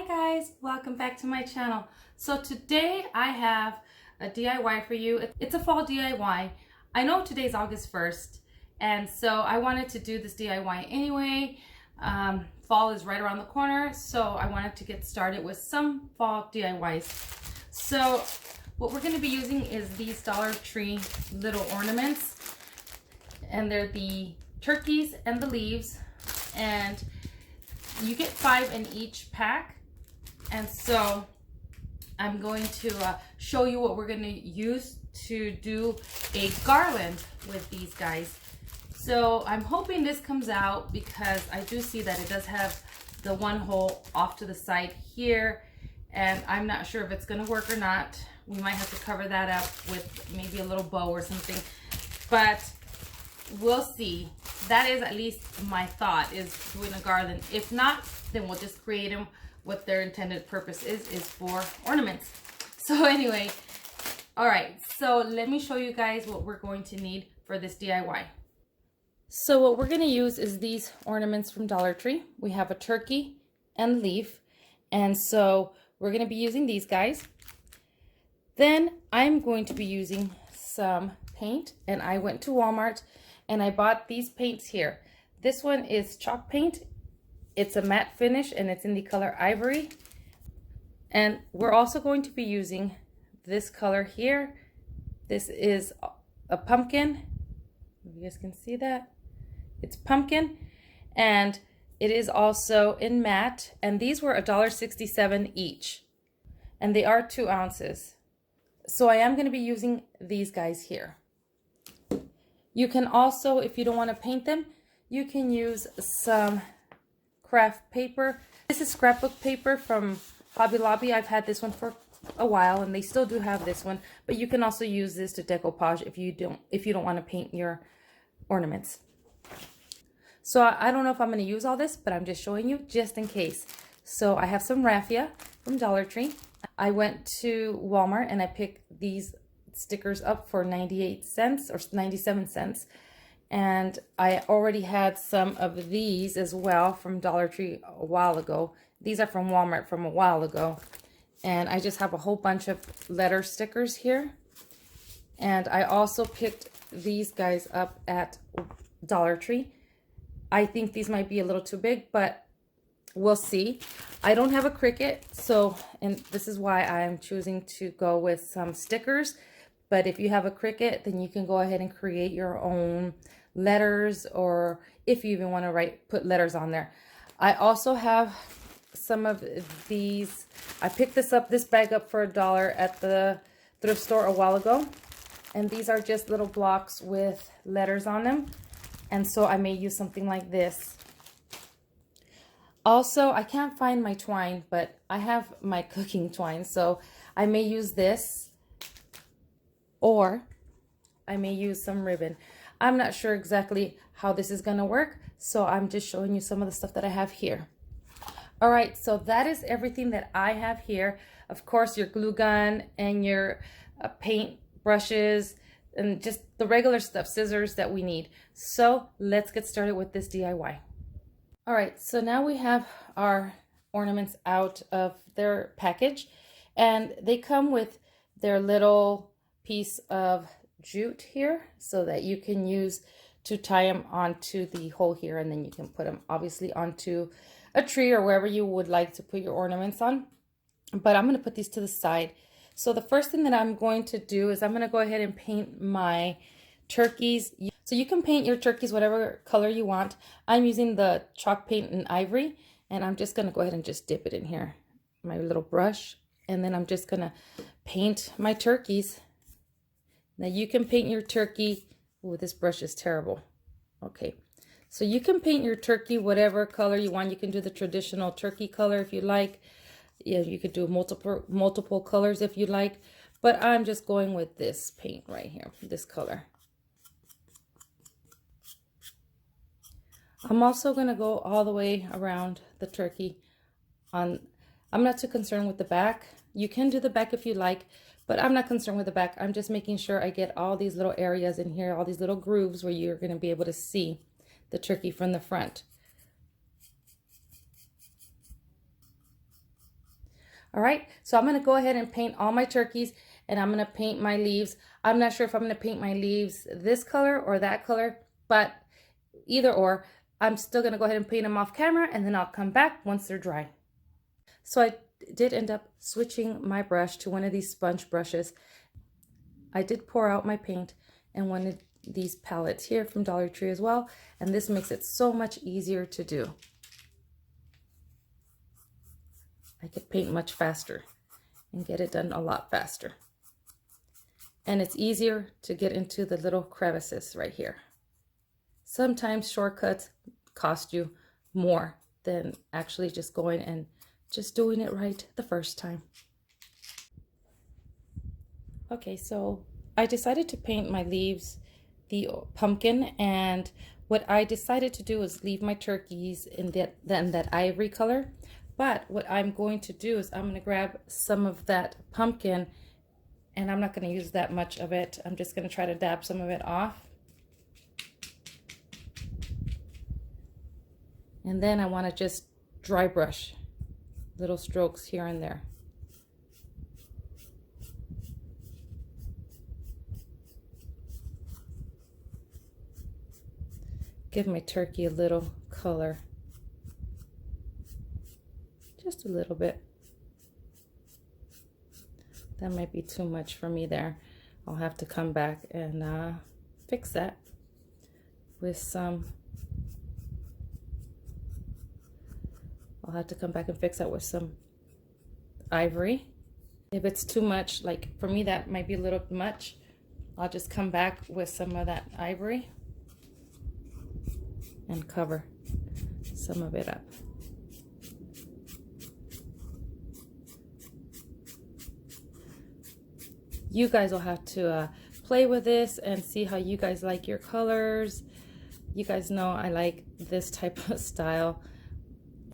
guys, welcome back to my channel. So today I have a DIY for you. It's a fall DIY. I know today's August 1st, and so I wanted to do this DIY anyway. Fall is right around the corner, so I wanted to get started with some fall DIYs. So what we're going to be using is these Dollar Tree little ornaments, and they're the turkeys and the leaves, and you get 5 in each pack. And so I'm going to show you what we're going to use to do a garland with these guys. So I'm hoping this comes out, because I do see that it does have the one hole off to the side here, and I'm not sure if it's going to work or not. We might have to cover that up with maybe a little bow or something, but we'll see. That is at least my thought, is doing a garland. If not, then we'll just create them. What their intended purpose is for ornaments. So anyway, all right, so let me show you guys what we're going to need for this DIY. So what we're going to use is these ornaments from Dollar Tree. We have a turkey and leaf, and so we're going to be using these guys. Then I'm going to be using some paint, and I went to Walmart and I bought these paints here. This one is chalk paint. It's a matte finish and it's in the color ivory. And we're also going to be using this color here. This is a pumpkin. You guys can see that. It's pumpkin, and it is also in matte. And these were $1.67 each, and they are 2 ounces. So I am going to be using these guys here. You can also, if you don't want to paint them, you can use some craft paper. This is scrapbook paper from Hobby Lobby. I've had this one for a while, and they still do have this one, but you can also use this to decoupage if you don't want to paint your ornaments. So I don't know if I'm going to use all this, but I'm just showing you just in case. So I have some raffia from Dollar Tree. I went to Walmart and I picked these stickers up for 98 cents or 97 cents. And I already had some of these as well from Dollar Tree a while ago. These are from Walmart from a while ago. And I just have a whole bunch of letter stickers here. And I also picked these guys up at Dollar Tree. I think these might be a little too big, but we'll see. I don't have a Cricut, and this is why I'm choosing to go with some stickers. But if you have a Cricut, then you can go ahead and create your own letters, or if you even want to put letters on there. I also have some of these. I picked this bag up for $1 at the thrift store a while ago, and these are just little blocks with letters on them, and so I may use something like this. Also, I can't find my twine, but I have my cooking twine, so I may use this, or I may use some ribbon. I'm not sure exactly how this is going to work, so I'm just showing you some of the stuff that I have here. All right, so that is everything that I have here. Of course, your glue gun and your paint brushes and just the regular stuff, scissors that we need. So let's get started with this DIY. All right, so now we have our ornaments out of their package, and they come with their little piece of jute here, so that you can use to tie them onto the hole here, and then you can put them obviously onto a tree or wherever you would like to put your ornaments on. But I'm going to put these to the side. So the first thing that I'm going to do is I'm going to go ahead and paint my turkeys. So you can paint your turkeys whatever color you want. I'm using the chalk paint in ivory, and I'm just going to go ahead and just dip it in here, my little brush, and then I'm just going to paint my turkeys. Now you can paint your turkey. Oh, this brush is terrible. Okay, so you can paint your turkey whatever color you want. You can do the traditional turkey color if you like. Yeah, you could do multiple colors if you like, but I'm just going with this paint right here, this color. I'm also going to go all the way around the turkey. I'm not too concerned with the back. You can do the back if you like, but I'm not concerned with the back. I'm just making sure I get all these little areas in here, all these little grooves where you're going to be able to see the turkey from the front. All right, so I'm gonna go ahead and paint all my turkeys, and I'm gonna paint my leaves. I'm not sure if I'm gonna paint my leaves this color or that color, but either or, I'm still gonna go ahead and paint them off camera, and then I'll come back once they're dry. So I did end up switching my brush to one of these sponge brushes. I did pour out my paint in one of these palettes here from Dollar Tree as well, and this makes it so much easier to do. I could paint much faster and get it done a lot faster. And it's easier to get into the little crevices right here. Sometimes shortcuts cost you more than actually just going and just doing it right the first time. Okay, so I decided to paint my leaves the pumpkin, and what I decided to do is leave my turkeys in that ivory color. But what I'm going to do is I'm going to grab some of that pumpkin, and I'm not going to use that much of it. I'm just going to try to dab some of it off. And then I want to just dry brush little strokes here and there. Give my turkey a little color. Just a little bit. That might be too much for me there. I'll have to come back and fix that with some. I'll have to come back and fix that with some ivory. If it's too much, like for me that might be a little much, I'll just come back with some of that ivory and cover some of it up. You guys will have to play with this and see how you guys like your colors. You guys know I like this type of style.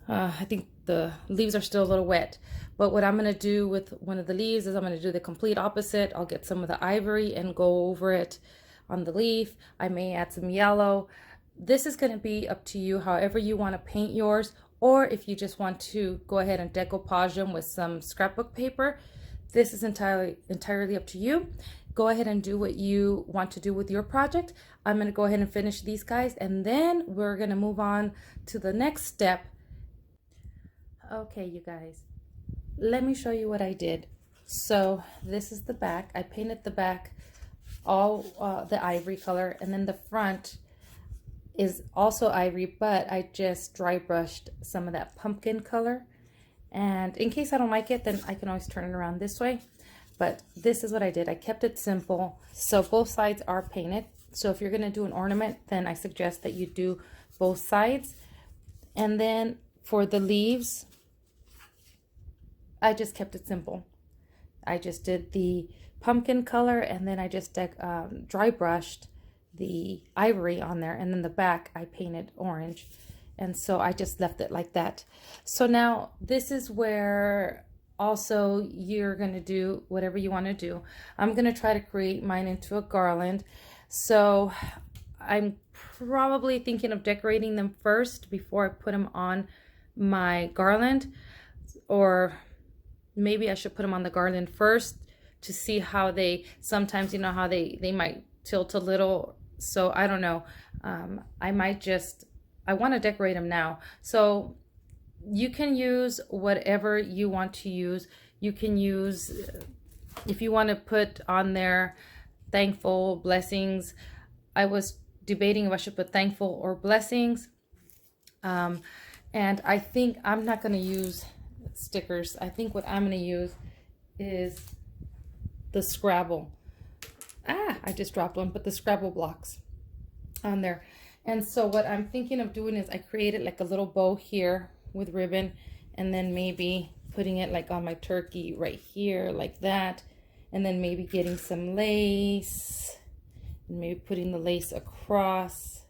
I think the leaves are still a little wet, but what I'm going to do with one of the leaves is I'm going to do the complete opposite. I'll get some of the ivory and go over it on the leaf. I may add some yellow. This is going to be up to you, however you want to paint yours, or if you just want to go ahead and decoupage them with some scrapbook paper. This is entirely up to you. Go ahead and do what you want to do with your project. I'm going to go ahead and finish these guys, and then we're going to move on to the next step. Okay, you guys, let me show you what I did. So this is the back. I painted the back all the ivory color, and then the front is also ivory, but I just dry brushed some of that pumpkin color. And in case I don't like it, then I can always turn it around this way. But this is what I did. I kept it simple. So both sides are painted. So if you're going to do an ornament, then I suggest that you do both sides. And then for the leaves, I just kept it simple. I just did the pumpkin color, and then I just dry brushed the ivory on there, and then the back I painted orange. And so I just left it like that. So now this is where also you're going to do whatever you want to do. I'm going to try to create mine into a garland. So I'm probably thinking of decorating them first before I put them on my garland, or maybe I should put them on the garland first to see how they, sometimes you know how they might tilt a little. So I don't know. I want to decorate them now. So you can use whatever you want to use. You can use, if you want to put on there thankful, blessings. I was debating if I should put thankful or blessings. And I think I'm not going to use stickers. I think what I'm going to use is the Scrabble. I just dropped one, but the Scrabble blocks on there. And so what I'm thinking of doing is I created like a little bow here with ribbon, and then maybe putting it like on my turkey right here like that, and then maybe getting some lace and maybe putting the lace across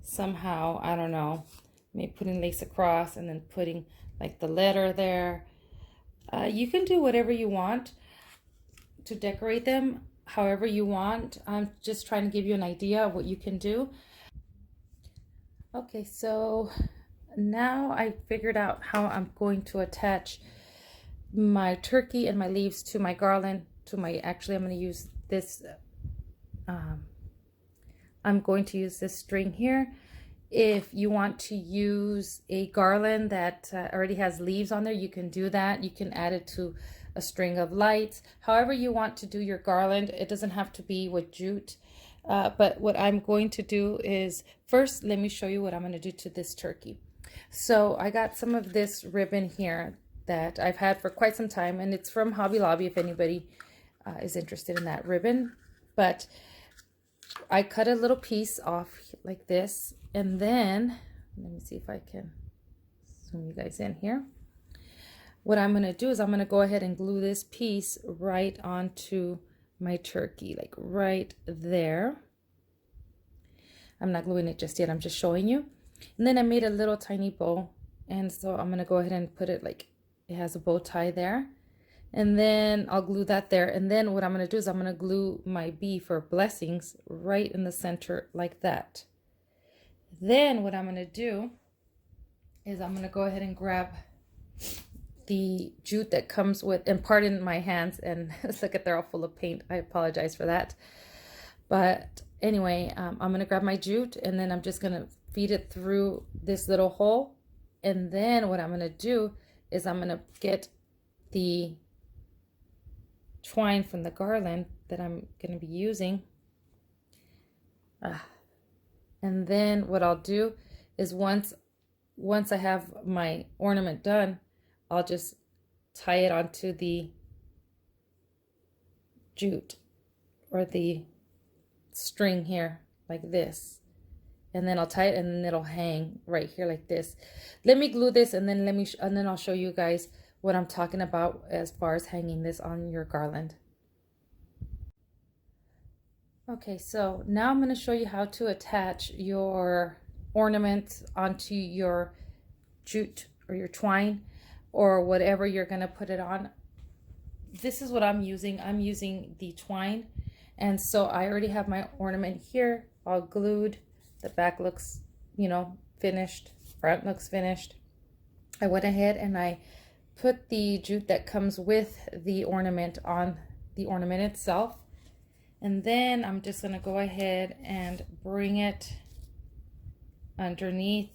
somehow. I don't know, maybe putting lace across and then putting like the letter there. You can do whatever you want to decorate them however you want. I'm just trying to give you an idea of what you can do. Okay, so now I figured out how I'm going to attach my turkey and my leaves to my garland, to my, actually I'm going to use this, I'm going to use this string here. If you want to use a garland that already has leaves on there, you can do that. You can add it to a string of lights. However you want to do your garland, it doesn't have to be with jute. But what I'm going to do is, first, let me show you what I'm going to do to this turkey. So I got some of this ribbon here that I've had for quite some time, and it's from Hobby Lobby if anybody is interested in that ribbon. But I cut a little piece off like this, and then let me see if I can zoom you guys in here. What I'm going to do is I'm going to go ahead and glue this piece right onto my turkey, like right there. I'm not gluing it just yet, I'm just showing you. And then I made a little tiny bow, and so I'm going to go ahead and put it like it has a bow tie there. And then I'll glue that there. And then what I'm going to do is I'm going to glue my B for blessings right in the center like that. Then what I'm going to do is I'm going to go ahead and grab the jute that comes with, and pardon my hands, and look at, they're all full of paint. I apologize for that. But anyway, I'm going to grab my jute, and then I'm just going to feed it through this little hole. And then what I'm going to do is I'm going to get the twine from the garland that I'm going to be using. And then what I'll do is once I have my ornament done, I'll just tie it onto the jute or the string here like this. And then I'll tie it, and then it'll hang right here like this. Let me glue this, and then I'll show you guys what I'm talking about as far as hanging this on your garland. Okay, so now I'm going to show you how to attach your ornament onto your jute or your twine or whatever you're going to put it on. This is what I'm using. I'm using the twine, and so I already have my ornament here all glued. The back looks, you know, finished. Front looks finished. I went ahead and I put the jute that comes with the ornament on the ornament itself. And then I'm just going to go ahead and bring it underneath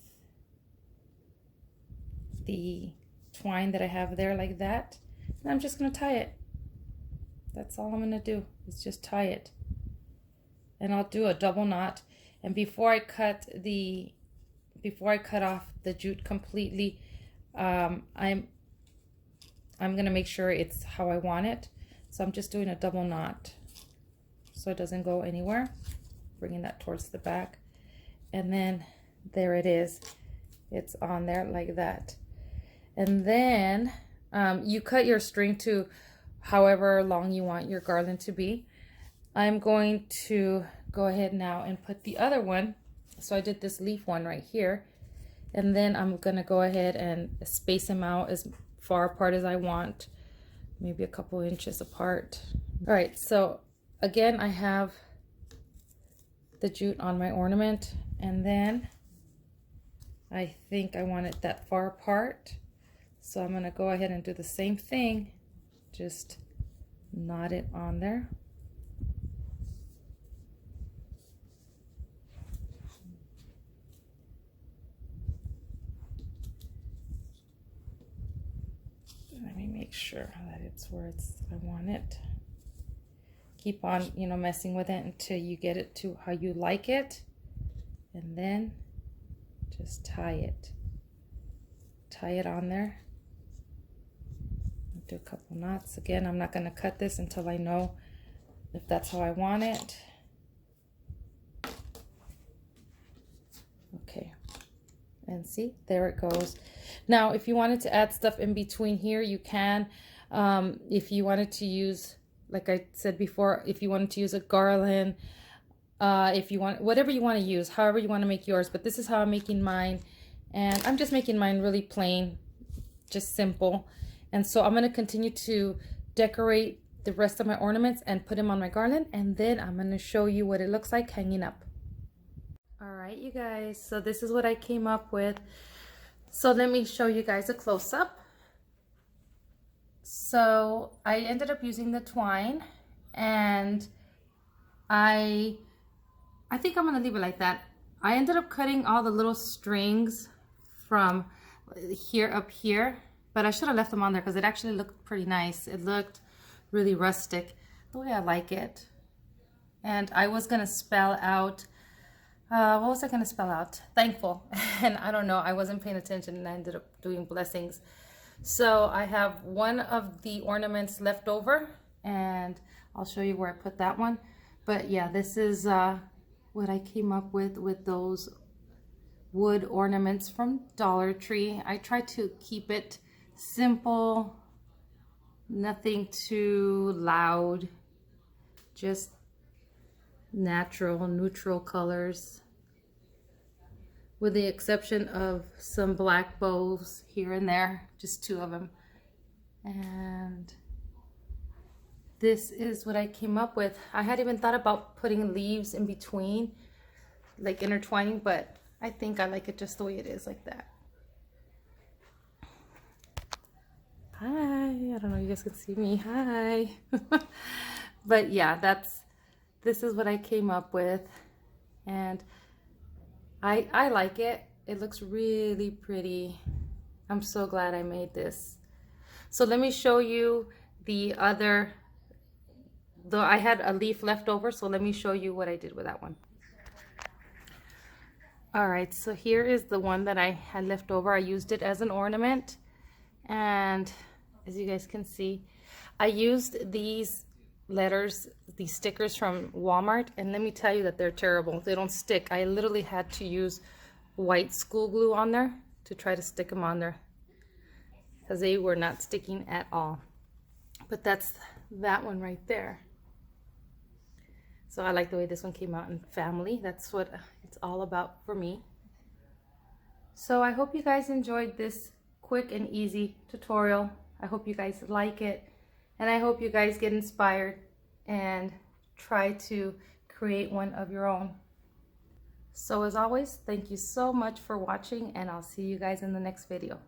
the twine that I have there like that. And I'm just going to tie it. That's all I'm going to do, is just tie it. And I'll do a double knot. And before I cut off the jute completely, I'm going to make sure it's how I want it. So I'm just doing a double knot so it doesn't go anywhere. Bringing that towards the back. And then there it is. It's on there like that. And then you cut your string to however long you want your garland to be. I'm going to go ahead now and put the other one. So I did this leaf one right here. And then I'm going to go ahead and space them out as far apart as I want. Maybe a couple inches apart. All right, so again, I have the jute on my ornament. And then I think I want it that far apart. So I'm going to go ahead and do the same thing. Just knot it on there. Let me make sure that it's where I want it. Keep on, you know, messing with it until you get it to how you like it. And then just tie it. Tie it on there. Do a couple knots. Again, I'm not going to cut this until I know if that's how I want it. Okay. And see, there it goes. Now, if you wanted to add stuff in between here, you can. If you wanted to use, like I said before, if you wanted to use a garland, if you want, whatever you want to use, however you want to make yours. But this is how I'm making mine. And I'm just making mine really plain, just simple. And so I'm going to continue to decorate the rest of my ornaments and put them on my garland. And then I'm going to show you what it looks like hanging up. All right, you guys. So this is what I came up with. So let me show you guys a close-up. So I ended up using the twine, and I think I'm gonna leave it like that. I ended up cutting all the little strings from here up here, but I should have left them on there because it actually looked pretty nice. It looked really rustic, the way I like it. And I was gonna spell out, what was I gonna spell out? Thankful. And I don't know, I wasn't paying attention and I ended up doing blessings. So I have one of the ornaments left over, and I'll show you where I put that one. But yeah, this is what I came up with those wood ornaments from Dollar Tree. I try to keep it simple, nothing too loud, just natural, neutral colors, with the exception of some black bows here and there, just 2 of them. And this is what I came up with. I had even thought about putting leaves in between, like intertwining, but I think I like it just the way it is, like that. Hi, I don't know if you guys can see me. Hi. But yeah, this is what I came up with, and I like it. It looks really pretty. I'm so glad I made this. So let me show you the other, though I had a leaf left over, so let me show you what I did with that one. All right, so here is the one that I had left over. I used it as an ornament, and as you guys can see, I used these letters, these stickers from Walmart, and let me tell you that they're terrible. They don't stick. I literally had to use white school glue on there to try to stick them on there because they were not sticking at all. But that's that one right there. So I like the way this one came out in family. That's what it's all about for me. So I hope you guys enjoyed this quick and easy tutorial. I hope you guys like it, and I hope you guys get inspired and try to create one of your own. So as always, thank you so much for watching, and I'll see you guys in the next video.